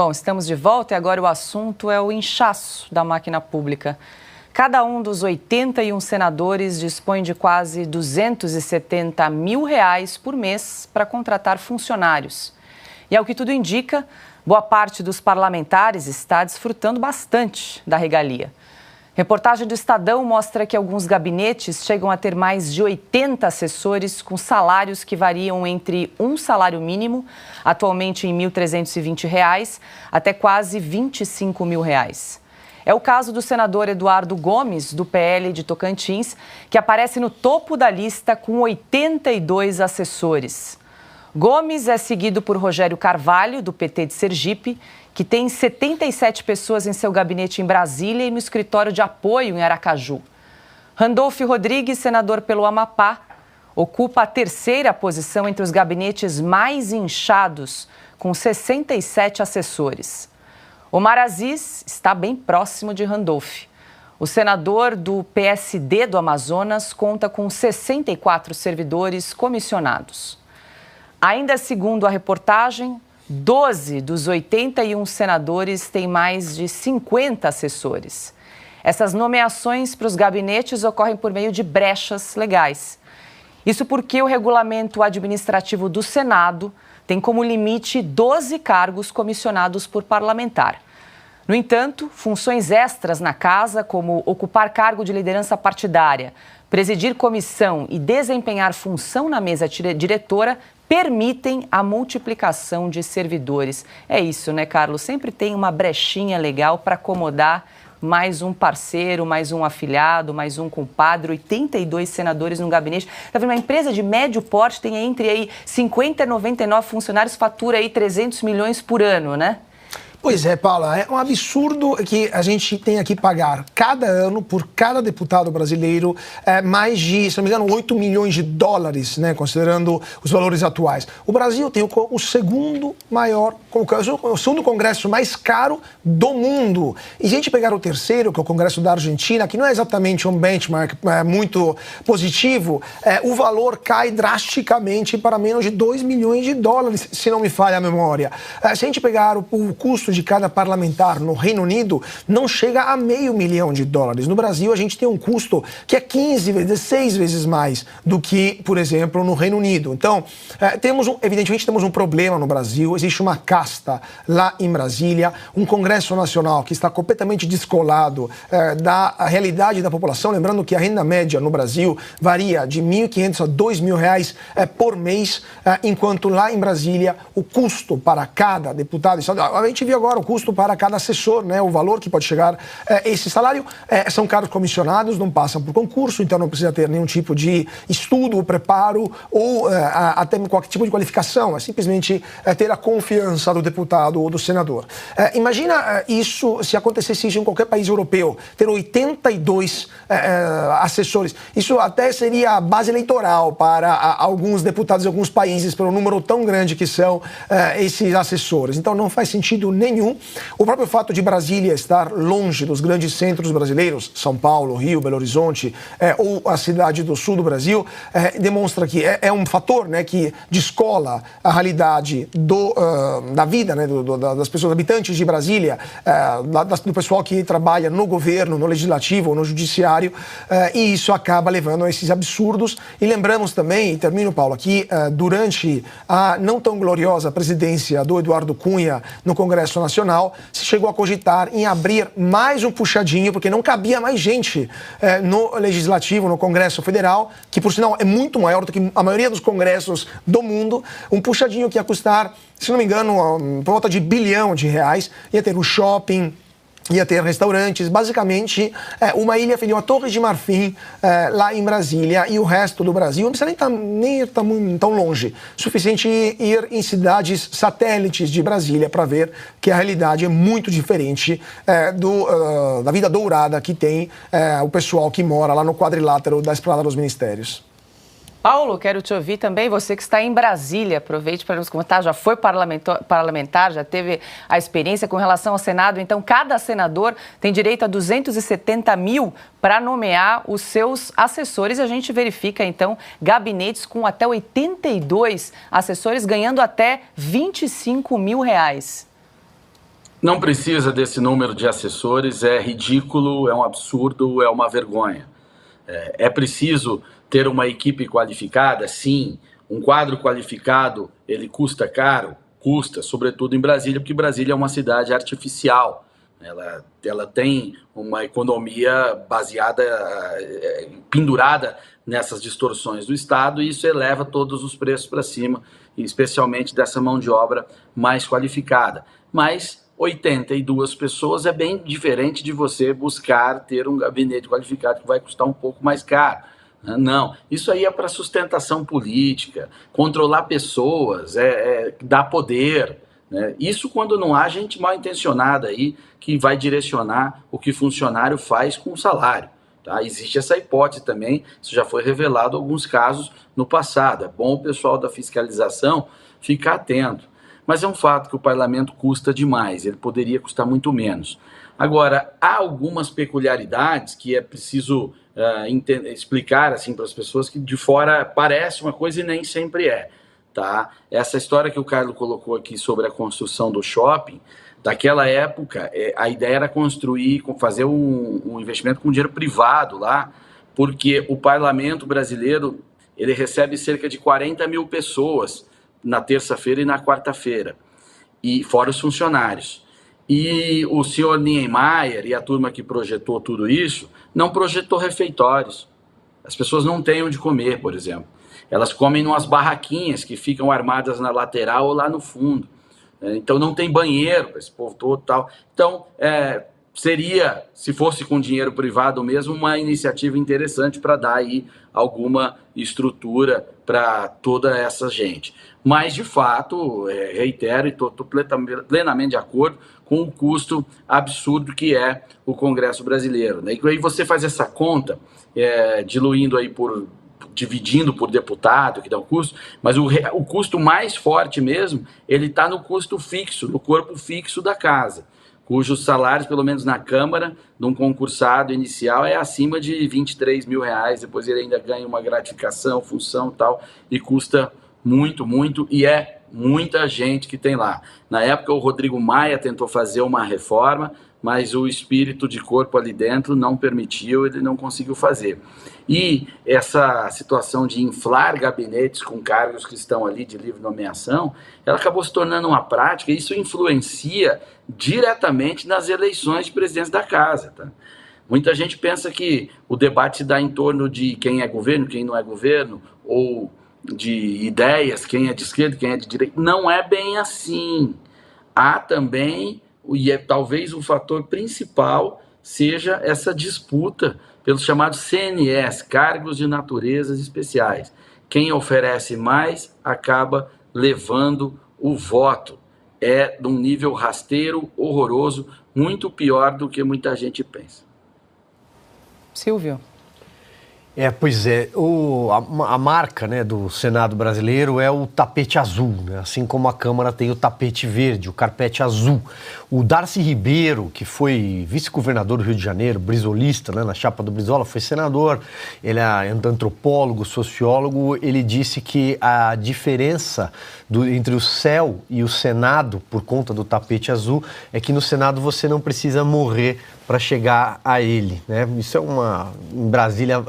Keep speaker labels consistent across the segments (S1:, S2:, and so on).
S1: Bom, estamos de volta e agora o assunto é o inchaço da máquina pública. Cada um dos 81 senadores dispõe de quase R$270 mil por mês para contratar funcionários. E ao que tudo indica, boa parte dos parlamentares está desfrutando bastante da regalia. Reportagem do Estadão mostra que alguns gabinetes chegam a ter mais de 80 assessores com salários que variam entre um salário mínimo, atualmente em R$ 1.320, até quase R$25 mil. É o caso do senador Eduardo Gomes, do PL de Tocantins, que aparece no topo da lista com 82 assessores. Gomes é seguido por Rogério Carvalho, do PT de Sergipe, que tem 77 pessoas em seu gabinete em Brasília e no escritório de apoio em Aracaju. Randolfo Rodrigues, senador pelo Amapá, ocupa a terceira posição entre os gabinetes mais inchados, com 67 assessores. Omar Aziz está bem próximo de Randolfo. O senador do PSD do Amazonas conta com 64 servidores comissionados. Ainda segundo a reportagem, 12 dos 81 senadores têm mais de 50 assessores. Essas nomeações para os gabinetes ocorrem por meio de brechas legais. Isso porque o regulamento administrativo do Senado tem como limite 12 cargos comissionados por parlamentar. No entanto, funções extras na casa, como ocupar cargo de liderança partidária, presidir comissão e desempenhar função na mesa diretora, permitem a multiplicação de servidores. É isso, né, Carlos? Sempre tem uma brechinha legal para acomodar mais um parceiro, mais um afilhado, mais um compadre, 82 senadores no gabinete. Tá vendo? Uma empresa de médio porte tem entre aí 50 e 99 funcionários, fatura aí 300 milhões por ano, né?
S2: Pois é, Paula, é um absurdo que a gente tenha que pagar cada ano, por cada deputado brasileiro, mais de, se não me engano, 8 milhões de dólares, né, considerando os valores atuais. O Brasil tem o segundo maior, o segundo congresso mais caro do mundo. E se a gente pegar o terceiro, que é o Congresso da Argentina, que não é exatamente um benchmark muito positivo, o valor cai drasticamente para menos de 2 milhões de dólares, se não me falha a memória. Se a gente pegar o custo de cada parlamentar no Reino Unido, não chega a $500 mil. No Brasil, a gente tem um custo que é 16 vezes mais do que, por exemplo, no Reino Unido. Então, evidentemente, temos um problema no Brasil, existe uma casta lá em Brasília, um Congresso Nacional que está completamente descolado da realidade da população, lembrando que a renda média no Brasil varia de R$1.500 a R$2.000 por mês, enquanto lá em Brasília o custo para cada deputado estadual, a gente viu agora o custo para cada assessor, né, o valor que pode chegar esse salário, são cargos comissionados, não passam por concurso, então não precisa ter nenhum tipo de estudo, preparo ou até qualquer tipo de qualificação, é simplesmente ter a confiança do deputado ou do senador. Imagina isso se acontecesse isso em qualquer país europeu, ter 82 assessores, isso até seria a base eleitoral para alguns deputados de alguns países, pelo número tão grande que são esses assessores, então não faz sentido nenhum. O próprio fato de Brasília estar longe dos grandes centros brasileiros, São Paulo, Rio, Belo Horizonte, ou a cidade do sul do Brasil, demonstra que é um fator, né, que descola a realidade da vida, né, das pessoas habitantes de Brasília, do pessoal que trabalha no governo, no legislativo ou no judiciário, e isso acaba levando a esses absurdos. E lembramos também, e termino, Paulo, que durante a não tão gloriosa presidência do Eduardo Cunha no Congresso Nacional, se chegou a cogitar em abrir mais um puxadinho, porque não cabia mais gente no Legislativo, no Congresso Federal, que por sinal é muito maior do que a maioria dos congressos do mundo, um puxadinho que ia custar, se não me engano, por volta de R$1 bilhão, ia ter um shopping, ia ter restaurantes, basicamente uma ilha feliz, uma Torre de Marfim lá em Brasília, e o resto do Brasil não precisa nem estar tão longe. Suficiente ir em cidades satélites de Brasília para ver que a realidade é muito diferente da vida dourada que tem o pessoal que mora lá no quadrilátero da Esplanada dos Ministérios.
S1: Paulo, quero te ouvir também, você que está em Brasília, aproveite para nos comentar, já foi parlamentar, já teve a experiência com relação ao Senado, então cada senador tem direito a R$270 mil para nomear os seus assessores e a gente verifica então gabinetes com até 82 assessores ganhando até R$25 mil.
S3: Não precisa desse número de assessores, é ridículo, é um absurdo, é uma vergonha. É preciso ter uma equipe qualificada? Sim. Um quadro qualificado, ele custa caro? Custa, sobretudo em Brasília, porque Brasília é uma cidade artificial. Ela tem uma economia baseada, pendurada nessas distorções do Estado, e isso eleva todos os preços para cima, especialmente dessa mão de obra mais qualificada. Mas 82 pessoas é bem diferente de você buscar ter um gabinete qualificado que vai custar um pouco mais caro. Não, isso aí é para sustentação política, controlar pessoas, dar poder, né? Isso quando não há gente mal intencionada aí que vai direcionar o que funcionário faz com o salário. Tá? Existe essa hipótese também, isso já foi revelado em alguns casos no passado. É bom o pessoal da fiscalização ficar atento. Mas é um fato que o parlamento custa demais, ele poderia custar muito menos. Agora, há algumas peculiaridades que é preciso explicar assim, para as pessoas que de fora parece uma coisa e nem sempre é. Tá? Essa história que o Carlos colocou aqui sobre a construção do shopping, daquela época, a ideia era fazer um investimento com dinheiro privado lá, porque o parlamento brasileiro ele recebe cerca de 40 mil pessoas na terça-feira e na quarta-feira, e fora os funcionários. E o senhor Niemeyer e a turma que projetou tudo isso, não projetou refeitórios. As pessoas não têm onde comer, por exemplo. Elas comem em umas barraquinhas que ficam armadas na lateral ou lá no fundo. Então não tem banheiro para esse povo todo e tal. Então seria, se fosse com dinheiro privado mesmo, uma iniciativa interessante para dar aí alguma estrutura para toda essa gente. Mas, de fato, reitero e estou plenamente de acordo com o custo absurdo que é o Congresso brasileiro, né? E aí você faz essa conta, diluindo aí dividindo por deputado, que dá um custo, mas o custo mais forte mesmo, ele está no custo fixo, no corpo fixo da casa, cujos salários, pelo menos na Câmara, de um concursado inicial, é acima de 23 mil reais, depois ele ainda ganha uma gratificação, função e tal, e custa muito, muito, e é muita gente que tem lá. Na época, o Rodrigo Maia tentou fazer uma reforma, mas o espírito de corpo ali dentro não permitiu, ele não conseguiu fazer. E essa situação de inflar gabinetes com cargos que estão ali de livre nomeação, ela acabou se tornando uma prática, e isso influencia diretamente nas eleições de presidência da casa. Tá? Muita gente pensa que o debate se dá em torno de quem é governo, quem não é governo, ou de ideias, quem é de esquerda, quem é de direita. Não é bem assim. Há também, e talvez o fator principal, seja essa disputa pelos chamados CNEs, cargos de naturezas especiais. Quem oferece mais acaba levando o voto. É de um nível rasteiro, horroroso, muito pior do que muita gente pensa.
S1: Silvio.
S4: Pois é, a marca, né, do Senado brasileiro é o tapete azul, né? Assim como a Câmara tem o tapete verde, o carpete azul. O Darcy Ribeiro, que foi vice-governador do Rio de Janeiro, brisolista, né, na chapa do Brizola, foi senador, ele é antropólogo, sociólogo, ele disse que a diferença entre o céu e o Senado, por conta do tapete azul, é que no Senado você não precisa morrer para chegar a ele, né? Isso em Brasília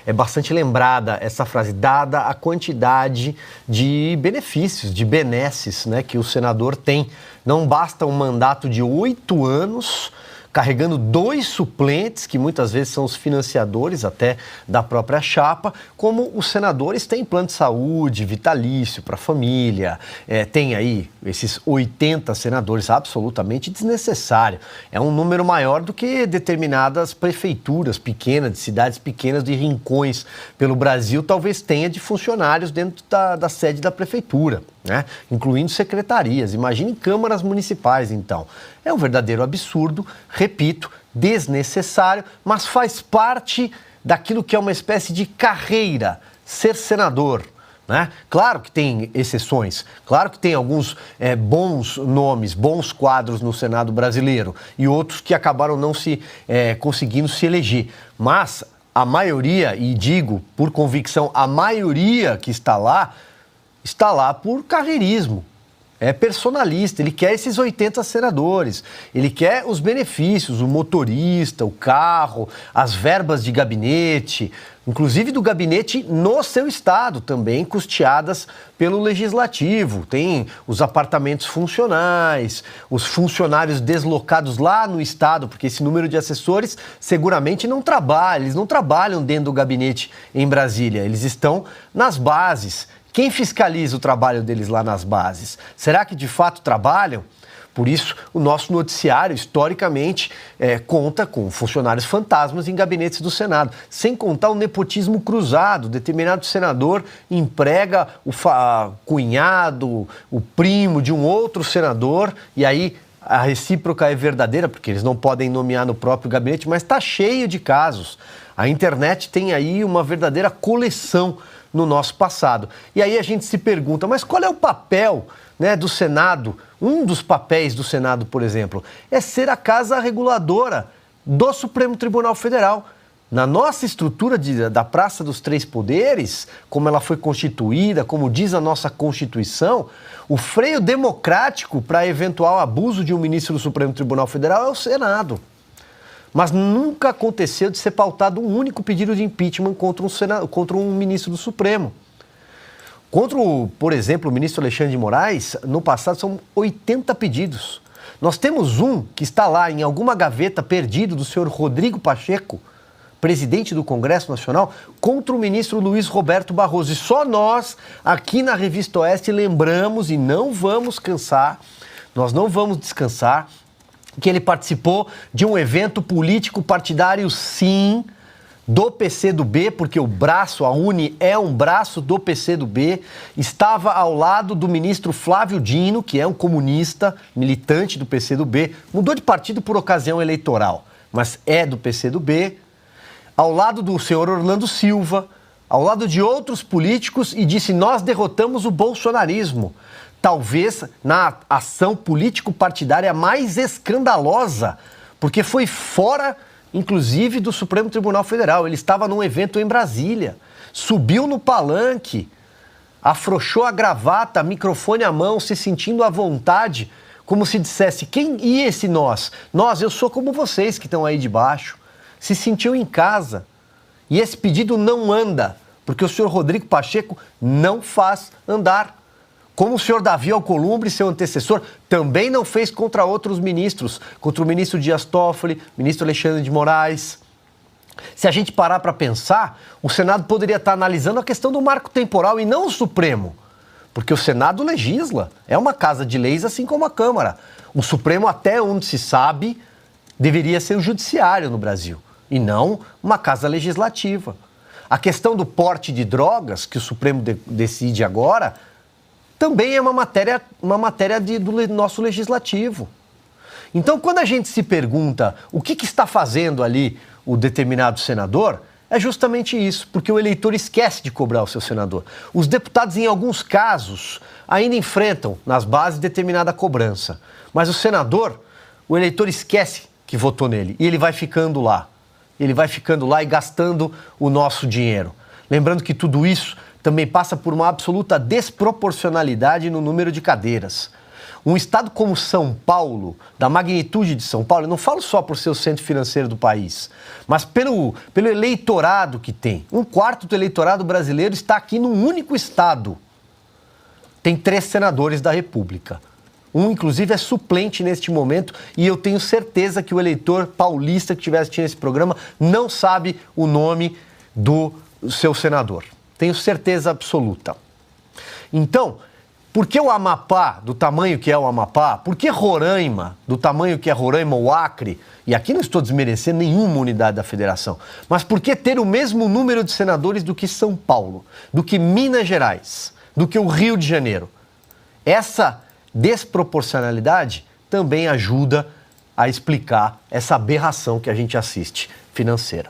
S4: é bastante lembrada essa frase, dada a quantidade de benefícios, de benesses, né, que o senador tem. Não basta um mandato de 8 anos, carregando 2 suplentes, que muitas vezes são os financiadores até da própria chapa, como os senadores têm plano de saúde, vitalício para a família, tem aí esses 80 senadores, absolutamente desnecessário. É um número maior do que determinadas prefeituras pequenas, de cidades pequenas, de rincões pelo Brasil, talvez tenha de funcionários dentro da sede da prefeitura, né? Incluindo secretarias. Imagine câmaras municipais, então. É um verdadeiro absurdo, repito, desnecessário, mas faz parte daquilo que é uma espécie de carreira, ser senador, né? Claro que tem exceções, claro que tem alguns bons nomes, bons quadros no Senado brasileiro e outros que acabaram não conseguindo se eleger, mas a maioria, e digo por convicção, a maioria que está lá por carreirismo. é personalista, ele quer esses 80 senadores, ele quer os benefícios, o motorista, o carro, as verbas de gabinete, inclusive do gabinete no seu estado, também custeadas pelo legislativo. Tem os apartamentos funcionais, os funcionários deslocados lá no estado, porque esse número de assessores seguramente não trabalha, eles não trabalham dentro do gabinete em Brasília, eles estão nas bases. Quem fiscaliza o trabalho deles lá nas bases? Será que de fato trabalham? Por isso, o nosso noticiário, historicamente, conta com funcionários fantasmas em gabinetes do Senado. Sem contar o nepotismo cruzado. Determinado senador emprega o cunhado, o primo de um outro senador, e aí a recíproca é verdadeira, porque eles não podem nomear no próprio gabinete, mas está cheio de casos. A internet tem aí uma verdadeira coleção no nosso passado. E aí a gente se pergunta, mas qual é o papel, né, do Senado? Um dos papéis do Senado, por exemplo, é ser a casa reguladora do Supremo Tribunal Federal. Na nossa estrutura da Praça dos Três Poderes, como ela foi constituída, como diz a nossa Constituição, o freio democrático para eventual abuso de um ministro do Supremo Tribunal Federal é o Senado. Mas nunca aconteceu de ser pautado um único pedido de impeachment contra um ministro do Supremo. Contra, por exemplo, o ministro Alexandre de Moraes, no passado são 80 pedidos. Nós temos um que está lá em alguma gaveta perdido do senhor Rodrigo Pacheco, presidente do Congresso Nacional, contra o ministro Luiz Roberto Barroso. E só nós, aqui na Revista Oeste, lembramos e não vamos cansar, nós não vamos descansar, que ele participou de um evento político partidário, sim, do PCdoB, porque o braço, a UNE, é um braço do PCdoB, estava ao lado do ministro Flávio Dino, que é um comunista, militante do PCdoB, mudou de partido por ocasião eleitoral, mas é do PCdoB, ao lado do senhor Orlando Silva, ao lado de outros políticos, e disse: nós derrotamos o bolsonarismo. Talvez na ação político-partidária mais escandalosa, porque foi fora, inclusive, do Supremo Tribunal Federal. Ele estava num evento em Brasília, subiu no palanque, afrouxou a gravata, microfone à mão, se sentindo à vontade, como se dissesse: quem e esse nós? Nós, eu sou como vocês que estão aí de baixo. Se sentiu em casa. E esse pedido não anda, porque o senhor Rodrigo Pacheco não faz andar. Como o senhor Davi Alcolumbre, seu antecessor, também não fez contra outros ministros, contra o ministro Dias Toffoli, ministro Alexandre de Moraes. Se a gente parar para pensar, o Senado poderia estar analisando a questão do marco temporal e não o Supremo, porque o Senado legisla, é uma casa de leis assim como a Câmara. O Supremo, até onde se sabe, deveria ser o Judiciário no Brasil, e não uma casa legislativa. A questão do porte de drogas, que o Supremo decide agora, também é uma matéria do nosso legislativo. Então, quando a gente se pergunta o que está fazendo ali o determinado senador, é justamente isso, porque o eleitor esquece de cobrar o seu senador. Os deputados, em alguns casos, ainda enfrentam nas bases determinada cobrança. Mas o senador, o eleitor esquece que votou nele e ele vai ficando lá. Ele vai ficando lá e gastando o nosso dinheiro. Lembrando que tudo isso também passa por uma absoluta desproporcionalidade no número de cadeiras. Um estado como São Paulo, da magnitude de São Paulo, eu não falo só por ser o centro financeiro do país, mas pelo eleitorado que tem. 1/4 do eleitorado brasileiro está aqui num único estado. Tem 3 senadores da República. Um, inclusive, é suplente neste momento, e eu tenho certeza que o eleitor paulista que estiver assistindo esse programa não sabe o nome do seu senador. Tenho certeza absoluta. Então, por que o Amapá, do tamanho que é o Amapá? Por que Roraima, do tamanho que é Roraima ou Acre? E aqui não estou desmerecendo nenhuma unidade da federação. Mas por que ter o mesmo número de senadores do que São Paulo, do que Minas Gerais, do que o Rio de Janeiro? Essa desproporcionalidade também ajuda a explicar essa aberração que a gente assiste financeira.